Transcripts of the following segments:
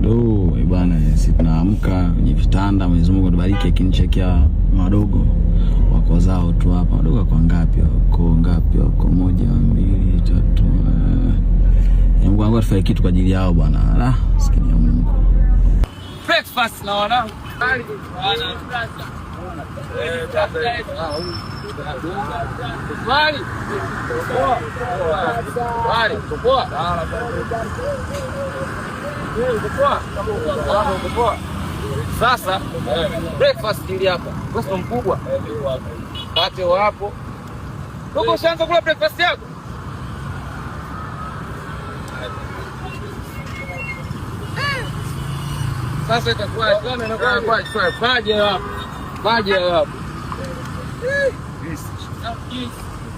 Bwana, sisi tunaamka kwenye vitanda. Mwenyezi Mungu atubariki, akinichekea wadogo wako zao tu hapa. Wadogo kwa ngapi? Wako 1 2 3. Mungu wangu afanye kitu kwa ajili yao bwana. Sikia Mungu. Breakfast na wanangu. Sasa breakfast ili hapa. Kwa mkubwa. Pate hapo. Uko ushaanza kula breakfast yako? Sasa itakuwa sana na kwa paje hapo.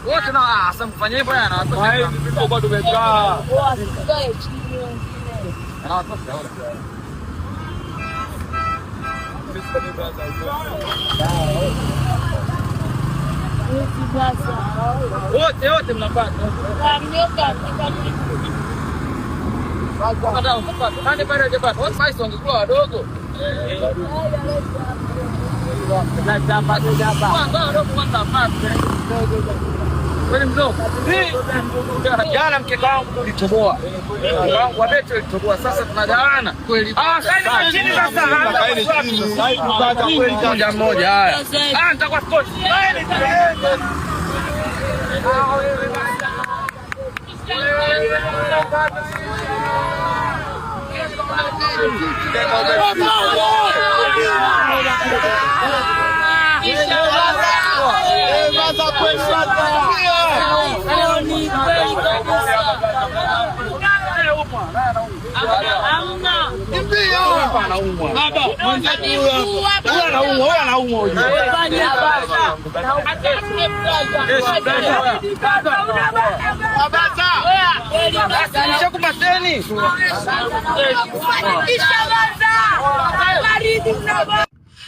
Wote na sasa mfanye hivyo yana watu. Hivi kwa tumekaa. Sikae chini wengine. Na watu wote mnapata. Nani pale hajapata? Watu basi wangekuwa wadogo. Wewe mdogo. Jana mkeka wangu ulitoboa. Wa beto ulitoboa. Sasa tunagawana kweli. Sasa chini sasa. Mmoja haya. Nitakuwa sport.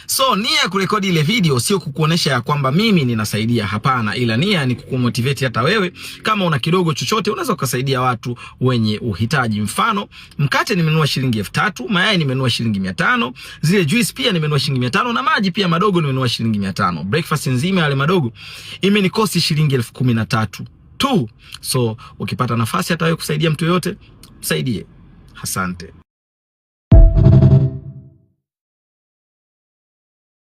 So nia ya kurekodi ile video sio kukuonesha ya kwamba mimi ninasaidia, hapana, ila nia ni kukumotivate hata wewe kama una kidogo chochote unaweza kusaidia watu wenye uhitaji. Mfano, mkate nimenunua shilingi 3000, mayai nimenunua shilingi 500, zile juice pia nimenunua shilingi 500 na maji pia madogo nimenunua shilingi 500. Breakfast nzima yale madogo imenikosti shilingi 13000 tu. So ukipata nafasi hata wewe kusaidia mtu yote, msaidie. Asante.